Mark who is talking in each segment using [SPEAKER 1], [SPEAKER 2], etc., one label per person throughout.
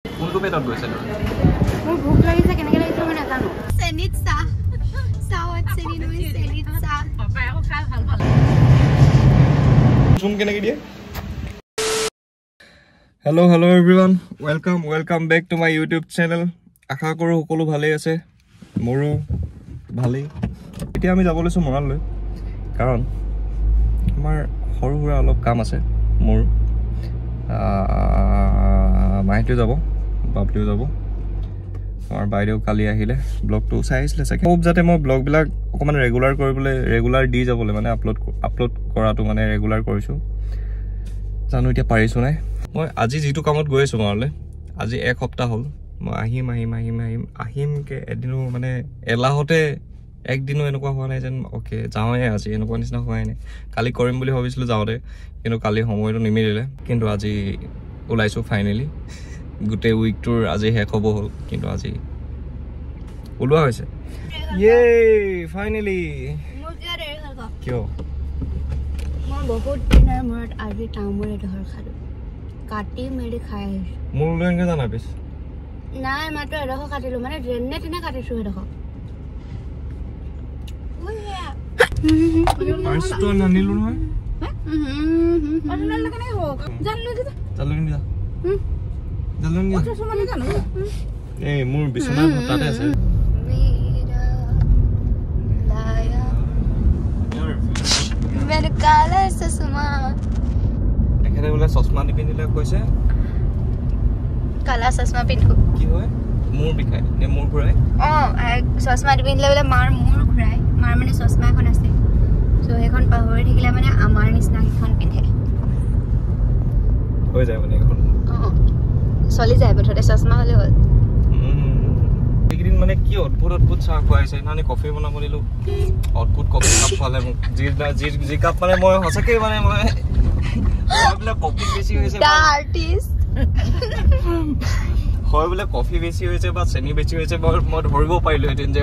[SPEAKER 1] কোনটো পেটত গৈছে ন
[SPEAKER 2] মোৰ ভোক লাগিছে কেনেকৈ লাগিছে মই নাজানো চেনিত চাহ চাহত চেনি নৈ চেনিত চাহ পাপাই আকৌ খাই ভাল পালে
[SPEAKER 1] জুম কেনেকৈ দিয়ে Hello everyone welcome back to my YouTube channel আশা কৰো সকলো ভালে আছে মোৰো ভালেই এতিয়া আমি যাব লৈছো মৰাললৈ কাৰণ আমাৰ সৰু সুৰা অলপ কাম আছে মোৰ মাইটো যাব বাবলিও যাব আমাৰ বাইদেউ কালি আহিলে ব্লগটো চাই আহিছিলে চাগে খুব যাতে মই ব্লগবিলাক অকমান ৰেগুলাৰ কৰিবলৈ ৰেগুলাৰ দি যাবলৈ মানে আপলোড কৰাটো মানে ৰেগুলাৰ কৰিছো জানো এতিয়া পাৰিছো নাই মই আজি যেটো কামত গৈ আছো মাৰলে আজি এক সপ্তাহ হ'ল মই আহিম কে এদিনো মানে এলাহতে একদিনো এনেকুৱা হোৱা নাই যেন ওকে যাওঁয়ে আজি এনেকুৱা নিচিনা হোৱাই নাই কালি কৰিম বুলি ভাবিছিলো যাওঁতে কিন্তু কালি সময়টো নিমিলিলে কিন্তু আজি ওলাইছো ফাইনালি গুটে উইকটোৰ আজি শেষ হ'ব হ'ল কিন্তু আজি ওলোৱা হৈছে ইয়ে ফাইনালি
[SPEAKER 2] মোৰ কি দেৰি হ'ল
[SPEAKER 1] কিয়
[SPEAKER 2] মই বহুত দিনৰ মূৰত আজি তামোল এডোখৰ খালো কাটি মেলি খাই আহিছো
[SPEAKER 1] মোৰ লৈকে জানা পিছ
[SPEAKER 2] নাই মাত্ৰ এডোখৰ কাটিলো মানে ড্ৰেনে তেনে কাটিছো এডোখৰ
[SPEAKER 1] ফাৰ্ষ্টটো নানিলো নহয়
[SPEAKER 2] অনলাইন কেনে হ'ব জানলো যে
[SPEAKER 1] জালুনি দিয়া জালুনি দিয়া
[SPEAKER 2] ওচৰ মানে জানো
[SPEAKER 1] এই মোৰ বিছনা তাতে আছে
[SPEAKER 2] মেরে কালা চশমা
[SPEAKER 1] এখানে বলে চশমা নিপিন্ধিলে কৈছে
[SPEAKER 2] কালা চশমা পিন্ধো
[SPEAKER 1] কি হয় মোৰ বিখাই নে মোৰ ঘুৰাই
[SPEAKER 2] চশমা পিন্ধিলে বলে মাৰ মোৰ ঘুৰাই মাৰ মানে চশমা এখন আছে সো এখন পাহৰি থাকিলে মানে আমাৰ নিচিনা এখন পিন্ধে
[SPEAKER 1] হৈ যায় মানে এখন
[SPEAKER 2] চলি যায় বঠতে চশমা হলে হ'ল
[SPEAKER 1] এইদিন মানে কি অদ্ভুত চাহ খুৱাইছে নানি কফি বনাব দিলো অদ্ভুত কফি কাপ পালে মোক যি কাপ মানে মই হসকে মানে মই বলে কফি বেছি হৈছে
[SPEAKER 2] দা আৰ্টিস্ট
[SPEAKER 1] হয় বলে কফি বেছি হৈছে বা চেনি বেছি হৈছে মই ধৰিব পাৰিলো এদিন যে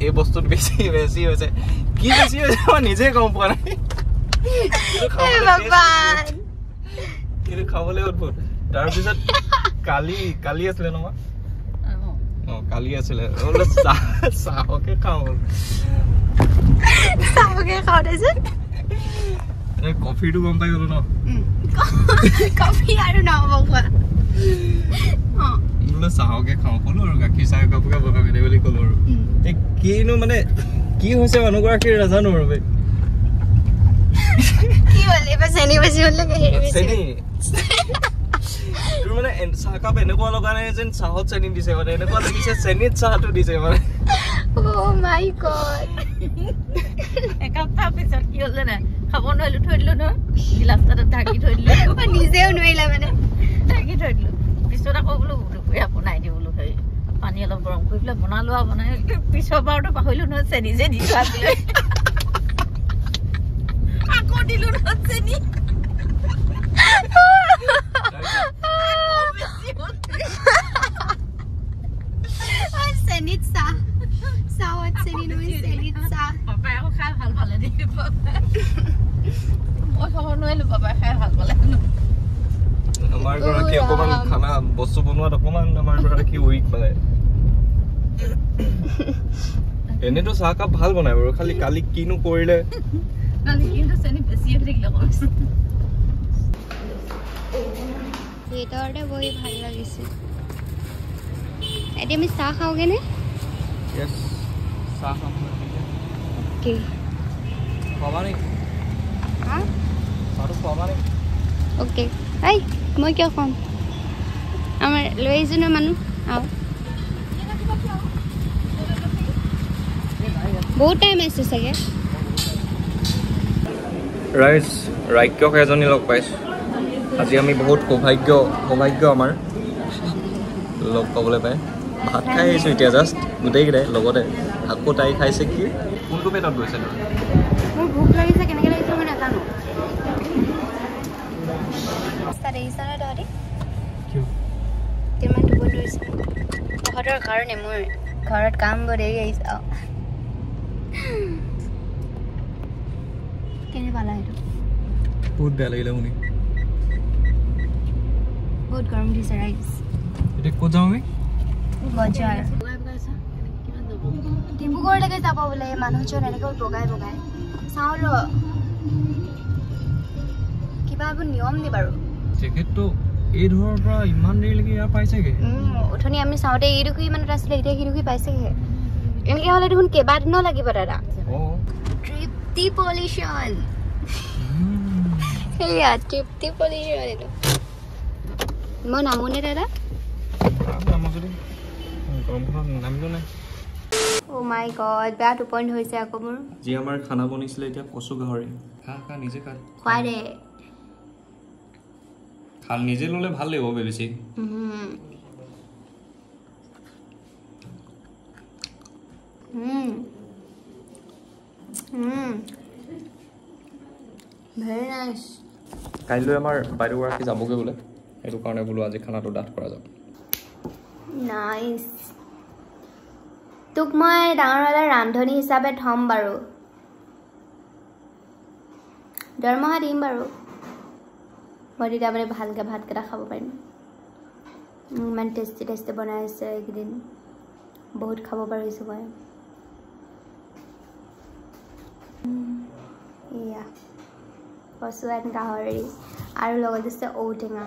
[SPEAKER 1] এই বস্তুত বেছি হৈছে কি বেছি হৈছে মই নিজে গম পোৱা নাই কিন্তু খাবলৈ অদ্ভুত তাৰপিছত কালি আছিলে নহয় কালি আছিলে বলে চাহকে খাওঁ
[SPEAKER 2] দেছে
[SPEAKER 1] কফিটো গম পাই গলো ন
[SPEAKER 2] কফি আৰু নহব খোৱা
[SPEAKER 1] বোলে চাহকে খাওঁ কলো আৰু গাখীৰ চাহ কাপোৰ বনাব দে বুলি কলো আৰু কিনো মানে কি হৈছে মানুহগৰাকীৰ নাজানো আৰু
[SPEAKER 2] কি হলে বা চেনি বেছি হলে
[SPEAKER 1] চেনি তোৰ মানে চাহকাপ এনেকুৱা লগা নাই যেন চাহত চেনি দিছে মানে এনেকুৱা লাগিছে চেনিত চাহটো দিছে মানে
[SPEAKER 2] ও মাই গড
[SPEAKER 3] একাপ চাহ পিছত কি হলে না খাব নোৱাৰিলো থৈ দিলো ন গিলাচটা ঢাকি থৈ দিলো
[SPEAKER 2] নিজেও নোৱাৰিলা মানে
[SPEAKER 3] ঢাকি থৈ দিলো পিছত আকৌ বোলো দুপৰীয়া বনাই দিওঁ বোলো সেই পানী অলপ গৰম কৰি পেলাই বনালো আৰু বনাই পিছৰ বাৰটো পাহৰিলো নহয় চেনি যে দিছো আছিলে আকৌ দিলো নহয় চেনি
[SPEAKER 2] চেনিত চাহ চাহত চেনি নৈ চেনিত চাহ
[SPEAKER 3] পাপাই আকৌ খাই ভাল পালে দেই মই খাব নোৱাৰিলো পাপাই খাই ভাল পালে
[SPEAKER 1] আমাৰ গৰাকী অকমান খানা বস্তু বনোৱাত অকমান আমাৰ গৰাকী উইক মানে এনেতো চাহকাপ ভাল বনাই বাৰু খালি কালি কিনো কৰিলে
[SPEAKER 3] কালি কিন্তু চেনি বেছি হৈ থাকিলে কৈছে
[SPEAKER 2] ভিতৰতে বহি ভাল লাগিছে এতিয়া আমি চাহ খাওঁগে নে
[SPEAKER 1] Yes, চাহ খাম
[SPEAKER 2] ওকে
[SPEAKER 1] খাবা নে
[SPEAKER 2] হা
[SPEAKER 1] চাহটো খাবা নে
[SPEAKER 2] ওকে এই মই কিয় খাম আমাৰ লৈ আহিছো ন মানুহ আও বহুত টাইম আছে চাগে
[SPEAKER 1] ৰাজ্যক এজনী লগ পাইছো আজি আমি বহুত সৌভাগ্য আমাৰ লগ পাবলৈ পাই ভাত খাই আহিছো এতিয়া জাষ্ট গোটেইকেইটাই লগতে আকৌ তাই খাইছে কি কোনটো পেটত গৈছে ন
[SPEAKER 2] মোৰ ভোক লাগিছে কেনেকৈ লাগিছে মই নাজানো কিমান টোপনি ধৰিছে তহঁতৰ কাৰণে মোৰ ঘৰত কাম বৰ দেৰি আহিছে কেনে পালা এইটো
[SPEAKER 1] বহুত বেয়া লাগিলে শুনি
[SPEAKER 2] বহুত গৰম দিছে ৰাইজ
[SPEAKER 1] ক'ত যাওঁ আমি
[SPEAKER 2] বজাৰ ডিব্ৰুগড়লৈকে যাব বোলে মানুহজন এনেকৈ বগাই বগাই চাওঁ ৰ কিবা এইবোৰ নিয়ম নি বাৰু
[SPEAKER 1] জেকেটটো এই ধৰৰ পৰা ইমান দেৰিলৈকে ইয়াৰ পাইছেগে
[SPEAKER 2] উঠনি আমি চাওঁতে এইডোখৰি ইমানত আছিলে এতিয়া সেইডোখৰি পাইছেগে এনেকৈ হ'লে দেখোন কেইবাদিনো লাগিব দাদা তৃপ্তি পলিউশ্যন সেয়া তৃপ্তি পলিউশ্যন এইটো মই নামোনে দাদা Oh my god, বেয়া টোপনি হৈছে আকৌ মোৰ
[SPEAKER 1] যি আমাৰ খানা বনিছিলে এতিয়া কচু গাহৰি খা নিজে খা
[SPEAKER 2] খোৱা দে
[SPEAKER 1] খা নিজে ল'লে ভাল লাগিব বেছি very nice কাইলৈ আমাৰ বাইদেউগৰাকী যাবগৈ বোলে সেইটো কাৰণে বোলো আজি খানাটো ডাঠ কৰা যাওক
[SPEAKER 2] নাইচ তোক মই ডাঙৰ হ'লে ৰান্ধনী হিচাপে থ'ম বাৰু দৰমহা দিম বাৰু মই তেতিয়া মানে ভালকৈ ভাতকেইটা খাব পাৰিম ইমান টেষ্টি টেষ্টি বনাই আছে এইকেইদিন বহুত খাব পাৰিছোঁ মই এয়া কচু এণ্ড গাহৰি আৰু লগত আছে ঔটেঙা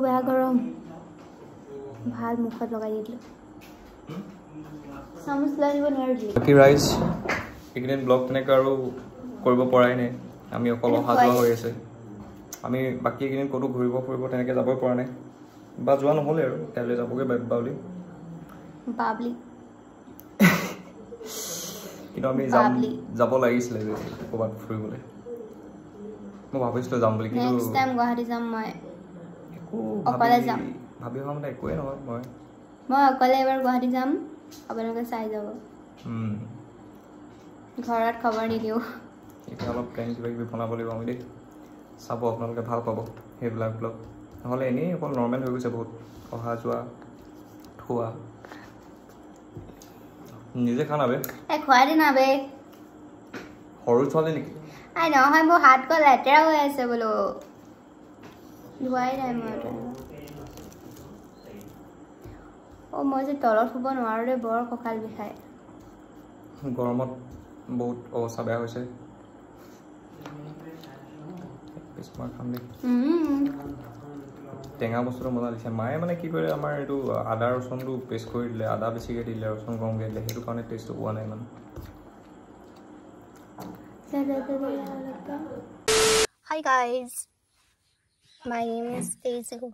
[SPEAKER 2] বেয়া গৰম ভাল মুখত লগাই দিলোঁ চামুচ লৈ দিব নোৱাৰিলোঁ
[SPEAKER 1] বাকী ৰাইজ এইকেইদিন ব্লগ তেনেকৈ আৰু কৰিব পৰাই নাই আমি অকল অহা যোৱা হৈ আছে আমি বাকী এইকেইদিন ক'তো ঘূৰিব ফুৰিব তেনেকৈ যাবই পৰা নাই বা যোৱা নহ'লে আৰু কাইলৈ যাবগৈ বাবলি কিন্তু আমি যাব লাগিছিলে যে ক'ৰবাত ফুৰিবলৈ মই ভাবিছিলোঁ যাম বুলি কিন্তু
[SPEAKER 2] নেক্সট টাইম গুৱাহাটী যাম মই অকলে যাম
[SPEAKER 1] ভাবি অহা মানে একোৱেই নহয়
[SPEAKER 2] মই অকলে এবাৰ গুৱাহাটী যাম আপোনালোকে চাই যাব ঘৰত খবৰ নিদিওঁ
[SPEAKER 1] এতিয়া অলপ প্লেন কিবা কিবি বনাব লাগিব আমি দেই চাব আপোনালোকে ভাল পাব সেইবিলাক ব্লগ নহ'লে এনেই অকল নৰ্মেল হৈ গৈছে বহুত অহা যোৱা খোৱা নিজে খা নাবে
[SPEAKER 2] খুৱাই দি নাবে
[SPEAKER 1] সৰু ছোৱালী নেকি
[SPEAKER 2] নহয় মোৰ হাত কল লেতেৰা হৈ আছে বোলো ধোৱাই নাই মই যে তলত শুব নোৱাৰোঁ দেই বৰ কঁকাল বিষায়
[SPEAKER 1] গৰমত বহুত অৱস্থা বেয়া হৈছে টেঙা বস্তুটো মজা দিছে মায়ে মানে কি কৰিলে আমাৰ এইটো আদা ৰচুনটো পেষ্ট কৰি দিলে আদা বেছিকৈ দিলে ৰচুন কমকৈ দিলে সেইটো কাৰণে টেষ্টটো পোৱা নাই ইমান
[SPEAKER 2] Hi guys, my name is Tejigo.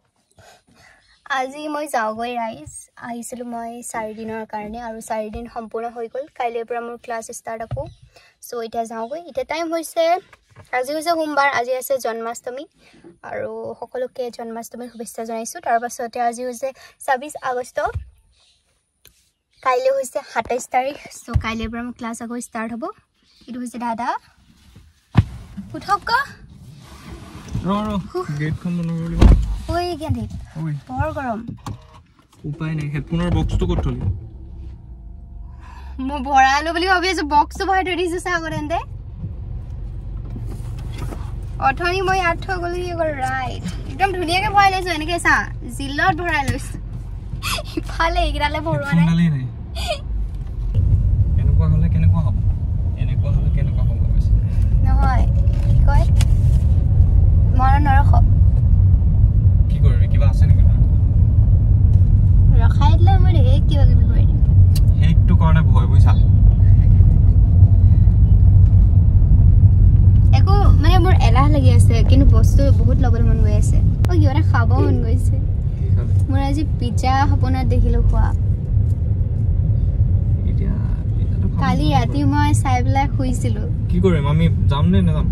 [SPEAKER 2] আজি মই যাওঁগৈ ৰাইজ আহিছিলোঁ মই 4 দিনৰ কাৰণে আৰু 4 দিন সম্পূৰ্ণ হৈ গ'ল কাইলৈৰ পৰা মোৰ ক্লাছ ষ্টাৰ্ট আকৌ চ' এতিয়া যাওঁগৈ এতিয়া টাইম হৈছে আজি হৈছে সোমবাৰ আজি আছে জন্মাষ্টমী আৰু সকলোকে জন্মাষ্টমীৰ শুভেচ্ছা জনাইছোঁ তাৰপাছতে আজি হৈছে 26 আগষ্ট কাইলৈ হৈছে 27 তাৰিখ চ' কাইলৈৰ পৰা মোৰ ক্লাছ আকৌ ষ্টাৰ্ট হ'ব এইটো হৈছে দাদা উঠক
[SPEAKER 1] গেটখন বন্ধ কৰি
[SPEAKER 2] ঐ জ্ঞানদীপ বৰ গৰম
[SPEAKER 1] উপায় নাই হেডফোনৰ বক্সটো ক'ত থলি
[SPEAKER 2] মই ভৰালো বুলি ভাবি আছোঁ বক্সটো ভৰাই থৈ দিছোঁ চাগৈ তেন্তে অথনি মই ইয়াত থৈ গ'লো কি গ'ল ৰাইট একদম ধুনীয়াকৈ ভৰাই লৈছোঁ এনেকৈ চা জিলত ভৰাই লৈছোঁ ইফালে এইকেইটালে ভৰোৱা নাই
[SPEAKER 1] এনেকুৱা হ'লে কেনেকুৱা হ'ব
[SPEAKER 2] নহয় কি কয় মনত নৰখ
[SPEAKER 1] কি কৰিবি কিবা আছে নেকি
[SPEAKER 2] ৰখাই দিলে মই ঢেৰ কিবা কিবি কৰি দিম
[SPEAKER 1] সেইটো কাৰণে ভয় বুজিছা
[SPEAKER 2] একো মানে মোৰ এলাহ লাগি আছে কিন্তু বস্তু বহুত ল'বলৈ মন গৈ আছে কিবা এটা খাব মন গৈছে মোৰ আজি পিজ্জা সপোনত দেখিলোঁ খোৱা কালি ৰাতি মই চাই পেলাই শুইছিলোঁ
[SPEAKER 1] কি কৰিম আমি যাম নে নাযাম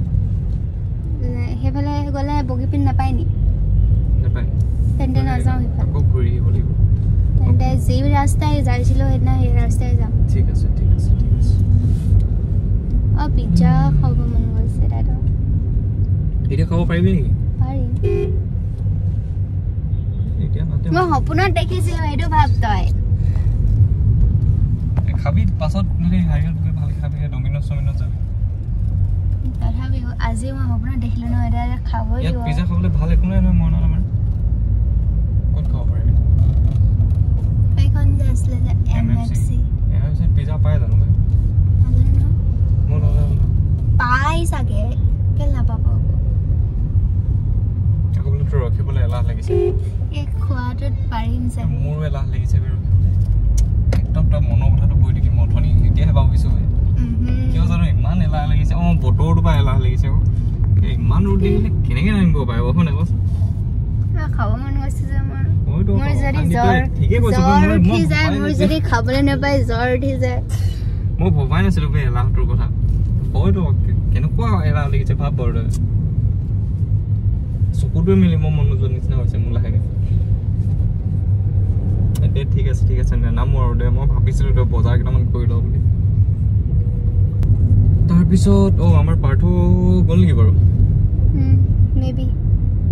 [SPEAKER 2] সেইফালে গ'লে বগী পিন নাপায় নি
[SPEAKER 1] নাপায়
[SPEAKER 2] তেন্তে নাযাওঁ সেইফালে
[SPEAKER 1] আকৌ ঘূৰি আহিব লাগিব
[SPEAKER 2] তেন্তে যি ৰাস্তাই যাইছিলোঁ সেইদিনা সেই ৰাস্তাই যাম
[SPEAKER 1] ঠিক আছে
[SPEAKER 2] পিজ্জা খাব মন গৈছে দাদা
[SPEAKER 1] এতিয়া খাব পাৰিবি নেকি
[SPEAKER 2] পাৰিম মই সপোনত দেখিছিলোঁ সেইটো ভাব তই
[SPEAKER 1] খাবি পাছত হেৰিয়ত গৈ ভালকৈ খাবি ডমিন'জ যাবি
[SPEAKER 2] তথাপিও আজি মই আপোনাৰ দেখিলো ন এটা খাব
[SPEAKER 1] ইয়াত
[SPEAKER 2] দিব
[SPEAKER 1] পিজ্জা খাবলৈ ভাল একো নাই নহয় মনত আমাৰ ক'ত খাব পাৰিবি
[SPEAKER 2] এইখন যে আছিলে যে এমএফচি
[SPEAKER 1] পিজ্জা পাই জানো
[SPEAKER 2] নাজানো
[SPEAKER 1] মোৰ নাজানো
[SPEAKER 2] পাই চাগে কেলে নাপাব
[SPEAKER 1] আকৌ বোলো তোৰ ৰখিবলৈ এলাহ লাগিছে
[SPEAKER 2] এই খোৱাটোত পাৰিম চাগে
[SPEAKER 1] মোৰো এলাহ লাগিছে একদম তই মনৰ কথাটো কৈ দিবি মথনি এতিয়াহে ভাবিছোঁ কিয় জানো ইমান এলাহ লাগিছে বতৰটো পৰা এলাহ লাগিছে ইমান ৰ'দ দেখিলে কেনেকৈ নামিব পাৰিব হয় নাই কচোন
[SPEAKER 2] খাব মন গৈছে যে মোৰ যদি খাবলৈ নাপায় জ্বৰ উঠি যায়
[SPEAKER 1] মই ভবাই নাছিলো এলাহটোৰ কথা হয়তো কেনেকুৱা এলাহ লাগিছে ভাব বাৰু তই চকুটোৱে মিলিব মন নোযোৱা নিচিনা হৈছে মোৰ লাহেকে দে ঠিক আছে নামো আৰু দে মই ভাবিছিলো তই বজাৰ কেইটামান কৰি লওঁ বুলি তাৰপিছত আমাৰ পাৰ্থ গ'ল নেকি বাৰু
[SPEAKER 2] মেবি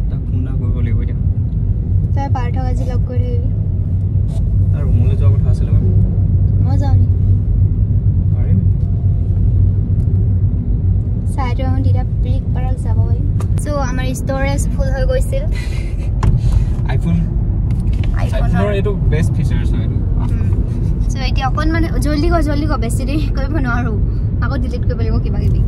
[SPEAKER 1] তাক ফোন এটা কৰিব লাগিব এতিয়া
[SPEAKER 2] তই পাৰ্থক আজি লগ কৰি ধৰিবি
[SPEAKER 1] তাৰ ৰুমলৈ যোৱা কথা আছিলে
[SPEAKER 2] মই যাওঁ নি
[SPEAKER 1] পাৰিম
[SPEAKER 2] চাইটো আমি তেতিয়া ব্ৰিক পাৰ্ক যাব পাৰিম চ' আমাৰ ষ্ট'ৰেজ ফুল হৈ গৈছিল
[SPEAKER 1] আইফোনৰ এইটো বেষ্ট ফিচাৰ্ছ হয় এইটো
[SPEAKER 2] চ' এতিয়া অকণমান জল্দি ক বেছি দেৰি কৰিব নোৱাৰোঁ আকৌ ডিলিট কৰিব লাগিব কিবা কিবি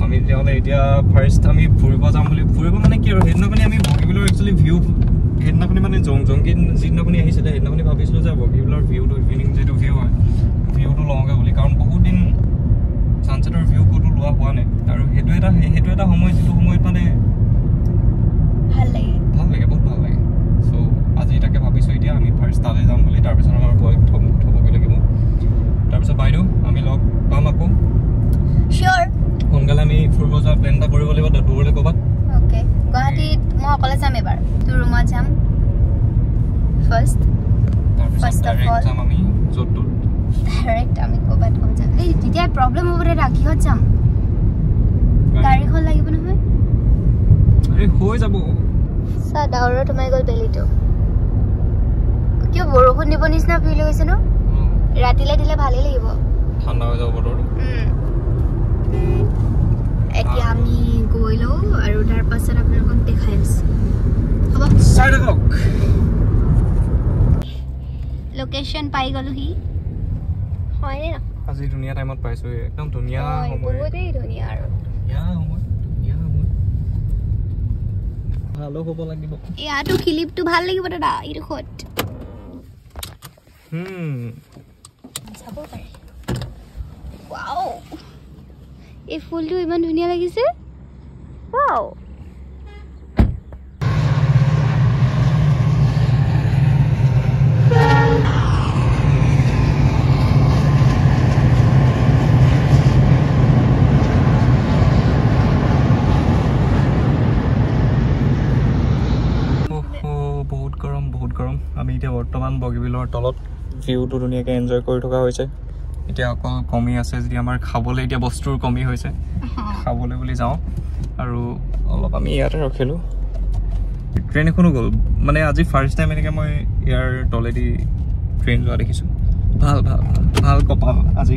[SPEAKER 1] আমি তেতিয়াহ'লে এতিয়া ফাৰ্ষ্ট আমি ফুৰিব যাম বুলি ফুৰিব মানে কি আৰু সেইদিনাখনি আমি বগীবিলৰ একচুৱেলি ভিউ সেইদিনাখনি মানে জংকি যিদিনাখনি আহিছিলে সেইদিনাখনি ভাবিছিলোঁ যে বগীবিলৰ ভিউটো ইভিনিং যিটো ভিউ হয় ভিউটো লওঁগৈ বুলি কাৰণ বহুত দিন ছানছেটৰ ভিউ ক'তো লোৱা হোৱা নাই আৰু সেইটো এটা সময় যিটো সময়ত মানে
[SPEAKER 2] ভাল লাগে
[SPEAKER 1] বহুত ভাল লাগে চ' আজি তাকে ভাবিছোঁ এতিয়া আমি ফাৰ্ষ্ট তালৈ যাম বুলি তাৰপিছত আমাৰ বয়ক থ'বগৈ লাগিব তাৰপিছত বাইদেউ আমি লগ পাম আকৌ
[SPEAKER 2] চিয়'ৰ
[SPEAKER 1] সোনকালে আমি ফুৰিব যোৱা প্লেন এটা কৰিব লাগিব দূৰলৈ ক'ৰবাত
[SPEAKER 2] অ'কে গুৱাহাটীত মই অকলে যাম এবাৰ তোৰ ৰুমত যাম ফাৰ্ষ্ট অফ অল
[SPEAKER 1] যাম আমি য'ত
[SPEAKER 2] ডাইৰেক্ট আমি ক'ৰবাত যাম এই তেতিয়া প্ৰব্লেম হ'ব দে কিহত যাম গাড়ীখন লাগিব নহয়
[SPEAKER 1] হৈ যাব
[SPEAKER 2] চা ডাৱৰত সোমাই গ'ল বেলিটো কিয় বৰষুণ দিব নিচিনা ফিল হৈছে ন ৰাতিলৈ দিলে ভালেই লাগিব
[SPEAKER 1] ঠাণ্ডা হৈ যাব বতৰটো
[SPEAKER 2] এতিয়া আমি গৈ লওঁ আৰু তাৰ পাছত আপোনালোকক দেখাই আছোঁ হ'ব লোকেশ্যন পাই গ'লোহি হয়নে ন
[SPEAKER 1] আজি ধুনীয়া টাইমত পাইছোঁ একদম ধুনীয়া সময়
[SPEAKER 2] বহুতেই ধুনীয়া আৰু
[SPEAKER 1] ভালো হ'ব লাগিব
[SPEAKER 2] ইয়াতো ক্লিপটো ভাল লাগিব দাদা এইটো খত যাব পাৰে ৱাও এই ফুলটো ইমান ধুনীয়া লাগিছে ৱাও
[SPEAKER 1] বহুত গৰম আমি এতিয়া বৰ্তমান বগীবিলৰ তলত ভিউটো ধুনীয়াকৈ এনজয় কৰি থকা হৈছে এতিয়া অকল কমি আছে যদি আমাৰ খাবলৈ এতিয়া বস্তুৰ কমি হৈছে খাবলৈ বুলি যাওঁ আৰু অলপ আমি ইয়াতে ৰখিলোঁ ট্ৰেইন এখনো গ'ল মানে আজি ফাৰ্ষ্ট টাইম এনেকৈ মই ইয়াৰ তলেদি ট্ৰেইন যোৱা দেখিছোঁ ভাল কপাল আজি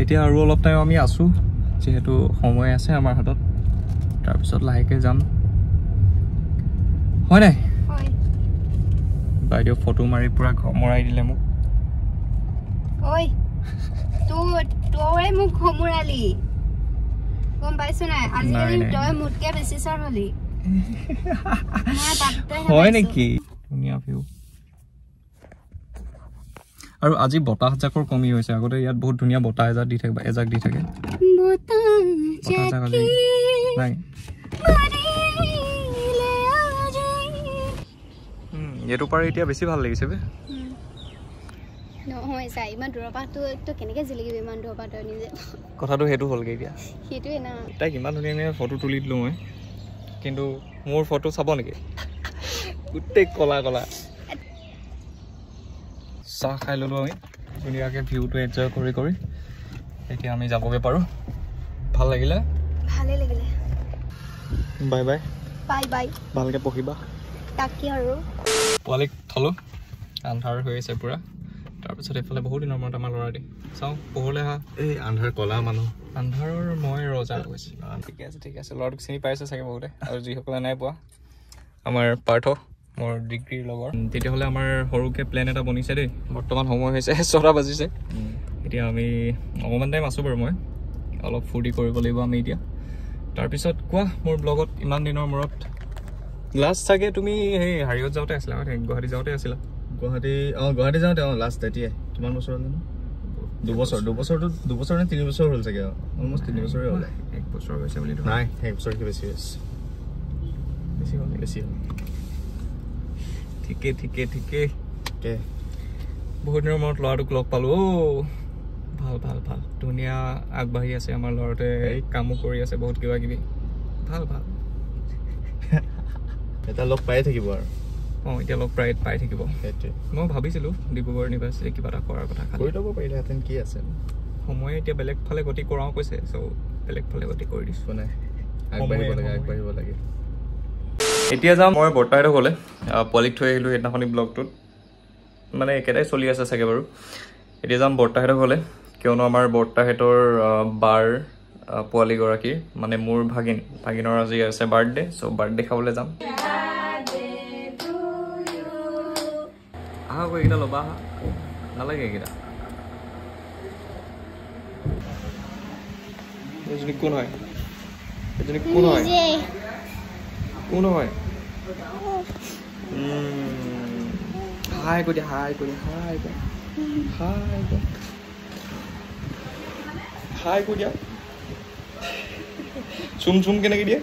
[SPEAKER 1] এতিয়া আৰু অলপ টাইম আমি আছোঁ যিহেতু সময় আছে আমাৰ হাতত তাৰপিছত লাহেকৈ যাম হয় নাই বাইদেউ ফটো মাৰি পুৰা ঘমৰাই দিলে মোক
[SPEAKER 2] ঐ তই মোক ঘমৰালি গম পাইছ নাই আজিকালি তই মোতকৈ বেছি ছাৰ হলি
[SPEAKER 1] হয় নেকি ধুনীয়া ভিউ আৰু আজি বতাহ জাকৰ কমি হৈছে আগতে ইয়াত বহুত ধুনীয়া বতাহ এজাক দি থাকে নাই এইটো পাৰে এতিয়া বেছি ভাল লাগিছে বে
[SPEAKER 2] নহয় চাই ইমান দূৰৰ পৰা তই কেনেকৈ জিলিকিবি ইমান দূৰৰ পৰা তই নিজে
[SPEAKER 1] কথাটো সেইটো হ'লগৈ এতিয়া
[SPEAKER 2] সেইটোৱে না
[SPEAKER 1] তাইক ইমান ধুনীয়া ফটো তুলি দিলোঁ মই কিন্তু মোৰ ফটো চাব নেকি গোটেই কলা চাহ খাই ল'লোঁ আমি ধুনীয়াকৈ ভিউটো এনজয় কৰি এতিয়া আমি যাবগৈ পাৰোঁ ভাল লাগিলে
[SPEAKER 2] ভালেই লাগিলে
[SPEAKER 1] বাই
[SPEAKER 2] বাই
[SPEAKER 1] ভালকৈ পঢ়িবা
[SPEAKER 2] তাকে আৰু
[SPEAKER 1] পোৱালীক থলোঁ আন্ধাৰ হৈ আছে পূৰা তাৰপিছত এইফালে বহুত দিনৰ মূৰত আমাৰ ল'ৰা দি চাওঁ পোহৰলৈ আহা
[SPEAKER 4] এই আন্ধাৰ কলা মানুহ
[SPEAKER 1] আন্ধাৰৰ মই ৰজা গৈছে ঠিক আছে ল'ৰাটোক চিনি পাইছে চাগে বহুতে আৰু যিসকলে নাই পোৱা আমাৰ পাৰ্থ মোৰ ডিগ্ৰীৰ লগৰ তেতিয়াহ'লে আমাৰ সৰুকৈ প্লেন এটা বনিছে দেই বৰ্তমান সময় হৈছে 6টা বাজিছে এতিয়া আমি অকণমান টাইম আছোঁ বাৰু মই অলপ ফূৰ্তি কৰিব লাগিব আমি এতিয়া তাৰপিছত কোৱা মোৰ ব্লগত ইমান দিনৰ মূৰত লাষ্ট চাগে তুমি সেই হাৰিয়ত যাওঁতে আছিলা গুৱাহাটী যাওঁতে আছিলা
[SPEAKER 4] গুৱাহাটী যাওঁতে লাষ্ট এতিয়াই কিমান বছৰ হ'ল দুবছৰ নে 3 বছৰ হ'ল চাগে অলমষ্ট 3 বছৰে হ'ল
[SPEAKER 1] 1 বছৰ হৈছে বুলি
[SPEAKER 4] নাই 1 বছৰতকৈ বেছি হৈছে বেছি হ'ল ঠিকে বহুত দিনৰ মূৰত ল'ৰাটোক লগ পালোঁ ভাল ধুনীয়া আগবাঢ়ি আছে আমাৰ ল'ৰাটোৱে কামো কৰি আছে বহুত কিবা কিবি ভাল এটা লগ পাই থাকিব আৰু
[SPEAKER 1] এতিয়া লগ প্ৰায় পাই থাকিব
[SPEAKER 4] সেইটোৱে
[SPEAKER 1] মই ভাবিছিলোঁ ডিব্ৰুগড় ইউনিভাৰ্চিটি কিবা এটা কৰাৰ কথা
[SPEAKER 4] কৰি ল'ব পাৰিলেহেঁতেন কি আছে
[SPEAKER 1] সময়ে এতিয়া বেলেগ ফালে গতি কৰাওঁ কৈছে চ' বেলেগ ফালে গতি কৰি দিছোঁ
[SPEAKER 4] নাই আগবাঢ়িব লাগে
[SPEAKER 1] এতিয়া যাম মই বৰ্তাহঁতৰ ঘৰলৈ পোৱালিক থৈ আহিলোঁ সেইদিনাখনি ব্লগটোত মানে একেটাই চলি আছে চাগে বাৰু এতিয়া যাম বৰ্তাহঁতৰ ঘৰলৈ কিয়নো আমাৰ বৰ্তাহঁতৰ বাৰ পোৱালীগৰাকীৰ মানে মোৰ ভাগিনৰ আজি আছে বাৰ্থডে চ' বাৰ্থডে খাবলৈ যাম আহা এইকেইটা ল'বা আহা নালাগে এইকেইটা এজনী কোন হয় হাই কৈ দিয়া চুম কেনেকৈ দিয়ে